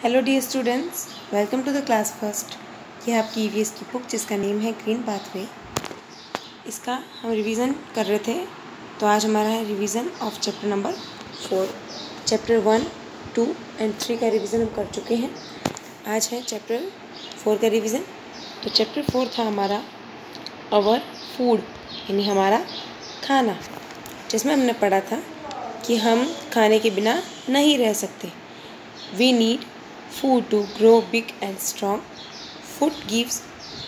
Hello dear students, welcome to the class first. ये आपकी EVS की बुक जिसका नेम है ग्रीन पाथवे। इसका हम रिवीजन कर रहे थे, तो आज हमारा है revision of chapter number 4। Chapter 1, 2 and 3 का रिवीजन हम कर चुके हैं। आज है चैप्टर 4 का रिवीजन। तो चैप्टर 4 था हमारा अवर फूड, यानी हमारा खाना, जिसमें हमने पढ़ा था कि हम खाने के बिना नहीं रह सकते। We need food to grow big and strong. Food gives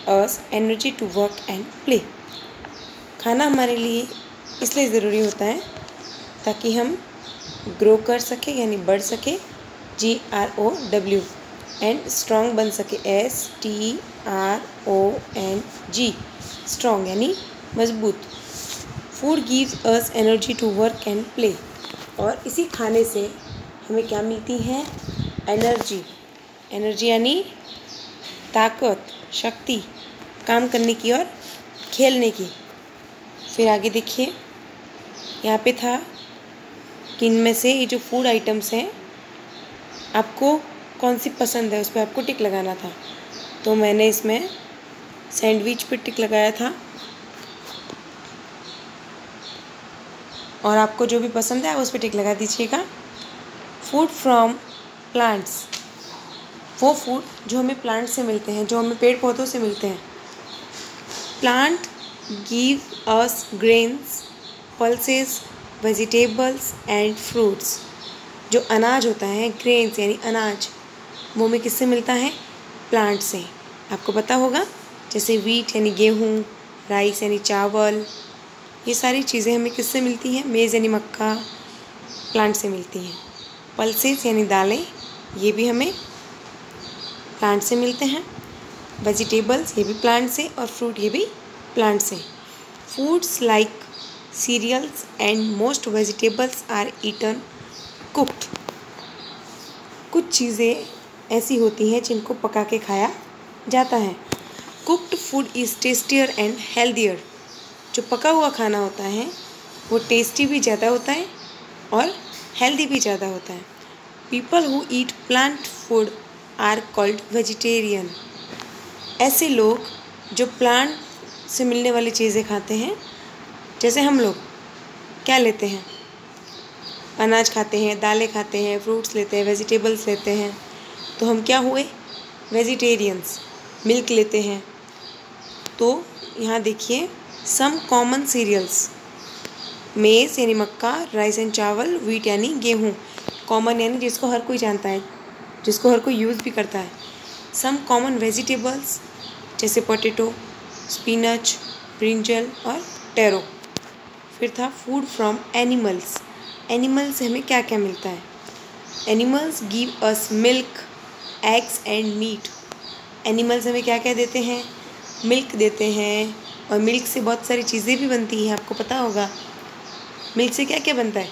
us energy to work and play. खाना हमारे लिए इसलिए ज़रूरी होता है ताकि हम ग्रो कर सके, यानी बढ़ सके, GROW, एंड स्ट्रॉन्ग बन सके, STRONG, स्ट्रॉन्ग यानी मजबूत। Food gives us energy to work and play, और इसी खाने से हमें क्या मिलती है? एनर्जी। एनर्जी यानी ताकत, शक्ति, काम करने की और खेलने की। फिर आगे देखिए, यहाँ पे था कि इनमें से ये जो फूड आइटम्स हैं, आपको कौन सी पसंद है उस पर आपको टिक लगाना था। तो मैंने इसमें सैंडविच पे टिक लगाया था, और आपको जो भी पसंद है आप उस पर टिक लगा दीजिएगा। फूड फ्रॉम प्लांट्स, वो फूड जो हमें प्लांट से मिलते हैं, जो हमें पेड़ पौधों से मिलते हैं। Plant give us grains, pulses, vegetables and fruits. जो अनाज होता है, ग्रेन्स यानी अनाज, वो हमें किससे मिलता है? प्लांट से। आपको पता होगा, जैसे वीट यानी गेहूँ, राइस यानी चावल, ये सारी चीज़ें हमें किससे मिलती हैं? मेज़ यानी मक्का, प्लांट से मिलती हैं। पल्सेस यानी दालें, ये भी हमें प्लांट से मिलते हैं। वेजिटेबल्स, ये भी प्लांट से, और फ्रूट, ये भी प्लांट से। Foods like cereals and most vegetables are eaten cooked. कुछ चीज़ें ऐसी होती हैं जिनको पका के खाया जाता है। Cooked food is tastier and healthier. जो पका हुआ खाना होता है वो टेस्टी भी ज़्यादा होता है और हेल्दी भी ज़्यादा होता है। People who eat plant food are called vegetarian. ऐसे लोग जो प्लांट से मिलने वाली चीज़ें खाते हैं, जैसे हम लोग क्या लेते हैं? अनाज खाते हैं, दालें खाते हैं, फ्रूट्स लेते हैं, वेजिटेबल्स लेते हैं, तो हम क्या हुए? वेजिटेरियंस। मिल्क लेते हैं। तो यहाँ देखिए, सम कॉमन सीरियल्स, मेज़ यानी मक्का, राइस एंड चावल, वीट यानी गेहूँ। कॉमन यानी जिसको हर कोई जानता है, जिसको हर कोई यूज़ भी करता है। सम कॉमन वेजिटेबल्स, जैसे पोटैटो, स्पिनच, ब्रिंजल और टेरो। फिर था फूड फ्रॉम एनिमल्स। एनिमल से हमें क्या क्या मिलता है? Animals give us milk, eggs and meat. Animals हमें क्या क्या देते हैं? मिल्क देते हैं, और मिल्क से बहुत सारी चीज़ें भी बनती हैं, आपको पता होगा। मिल्क से क्या क्या बनता है?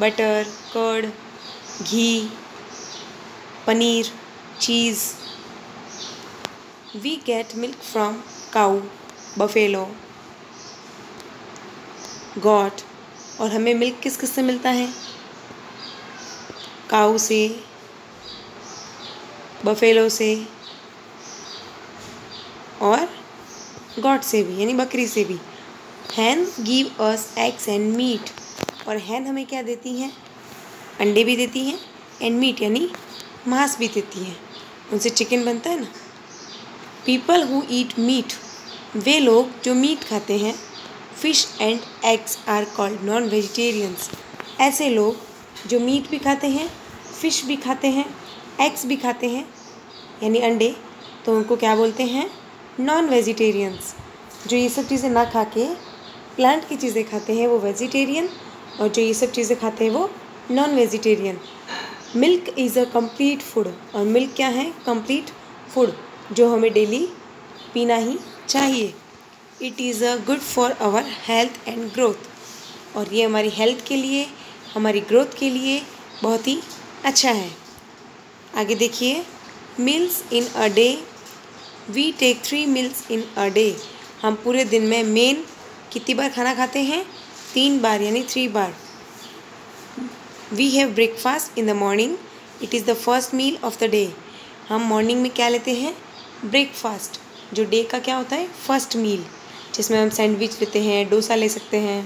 Butter, curd, ghee, paneer, cheese. We get milk from cow, buffalo, goat. और हमें मिल्क किस किस से मिलता है? काऊ से, बफेलो से, और गॉट से भी, यानी बकरी से भी। Hen give us eggs and meat. और हैन हमें क्या देती हैं? अंडे भी देती हैं, एंड मीट यानी मांस भी देती हैं, उनसे चिकन बनता है ना। पीपल हु ईट मीट, वे लोग जो मीट खाते हैं। Fish and eggs are called non vegetarians. ऐसे लोग जो मीट भी खाते हैं, फिश भी खाते हैं, एग्स भी खाते हैं, यानी अंडे, तो उनको क्या बोलते हैं? Non vegetarians. जो ये सब चीज़ें ना खा के प्लांट की चीज़ें खाते हैं वो वेजिटेरियन, और जो ये सब चीज़ें खाते हैं वो non vegetarian. Milk is a complete food. और मिल्क क्या है? कंप्लीट फूड, जो हमें डेली पीना ही चाहिए। It is a good for our health and growth. और ये हमारी हेल्थ के लिए, हमारी ग्रोथ के लिए बहुत ही अच्छा है। आगे देखिए, meals in a day, we take 3 meals in a day. हम पूरे दिन में मेन कितनी बार खाना खाते हैं? 3 बार, यानी 3 बार। We have breakfast in the morning, it is the first meal of the day. हम मॉर्निंग में क्या लेते हैं? ब्रेकफास्ट, जो डे का क्या होता है? फर्स्ट मील, जिसमें हम सैंडविच लेते हैं, डोसा ले सकते हैं,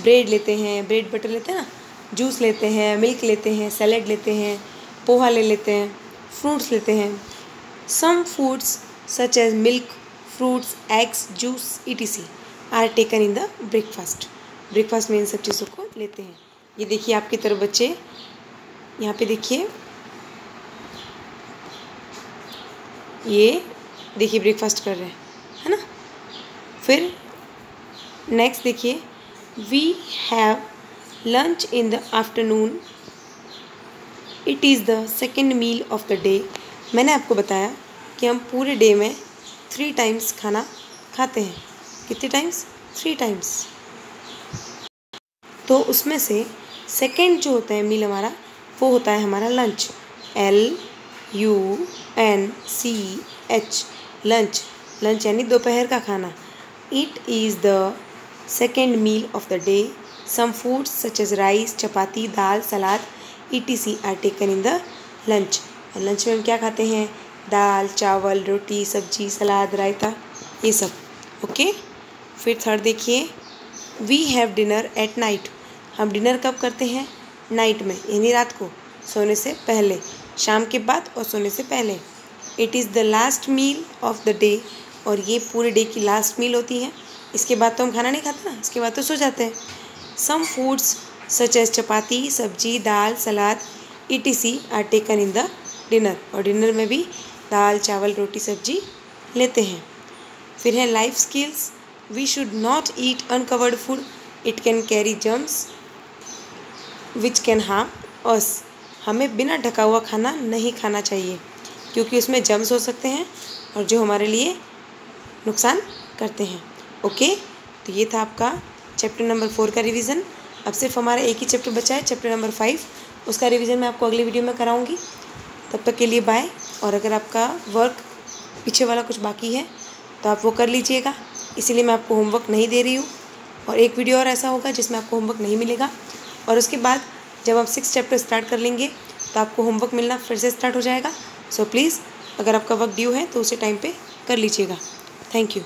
ब्रेड लेते हैं, ब्रेड बटर लेते हैं ना, जूस लेते हैं, मिल्क लेते हैं, सैलेड लेते हैं, पोहा ले लेते हैं, फ्रूट्स लेते हैं। Some foods such as milk, fruits, eggs, juice etc are taken in the breakfast. Breakfast में इन सब चीज़ों को लेते हैं। ये देखिए आपकी तरफ बच्चे, यहाँ पे देखिए, ये देखिए ब्रेकफास्ट कर रहे हैं, है ना। फिर नेक्स्ट देखिए, we have lunch in the afternoon, it is the second meal of the day. मैंने आपको बताया कि हम पूरे डे में 3 टाइम्स खाना खाते हैं। कितने टाइम्स? 3 टाइम्स। तो उसमें से सेकेंड जो होता है मील हमारा, वो होता है हमारा लंच, LUNCH, लंच। लंच यानी दोपहर का खाना। It is the second meal of the day. Some foods such as rice, chapati, dal, salad etc are taken in the lunch. और लंच में हम क्या खाते हैं? दाल, चावल, रोटी, सब्जी, सलाद, रायता, ये सब। ओके। फिर थर्ड देखिए, we have dinner at night. हम डिनर कब करते हैं? नाइट में, यानी रात को, सोने से पहले, शाम के बाद और सोने से पहले। It is the last meal of the day, और ये पूरे डे की लास्ट मील होती है। इसके बाद तो हम खाना नहीं खाते ना, इसके बाद तो सो जाते हैं। Some foods such as chapati, sabzi, dal, salad etc are taken in the dinner, और डिनर में भी दाल, चावल, रोटी, सब्जी लेते हैं। फिर है life skills, we should not eat uncovered food, it can carry germs which can harm us. हमें बिना ढका हुआ खाना नहीं खाना चाहिए, क्योंकि उसमें जर्म्स हो सकते हैं और जो हमारे लिए नुकसान करते हैं। ओके, तो ये था आपका चैप्टर नंबर 4 का रिवीजन। अब सिर्फ हमारा एक ही चैप्टर बचा है, चैप्टर नंबर 5। उसका रिवीजन मैं आपको अगली वीडियो में कराऊंगी। तब तक के लिए बाय। और अगर आपका वर्क पीछे वाला कुछ बाकी है तो आप वो कर लीजिएगा, इसीलिए मैं आपको होमवर्क नहीं दे रही हूँ। और एक वीडियो और ऐसा होगा जिसमें आपको होमवर्क नहीं मिलेगा, और उसके बाद जब आप 6 चैप्टर स्टार्ट कर लेंगे तो आपको होमवर्क मिलना फिर से स्टार्ट हो जाएगा। सो प्लीज़, अगर आपका वर्क ड्यू है तो उसे टाइम पे कर लीजिएगा। Thank you.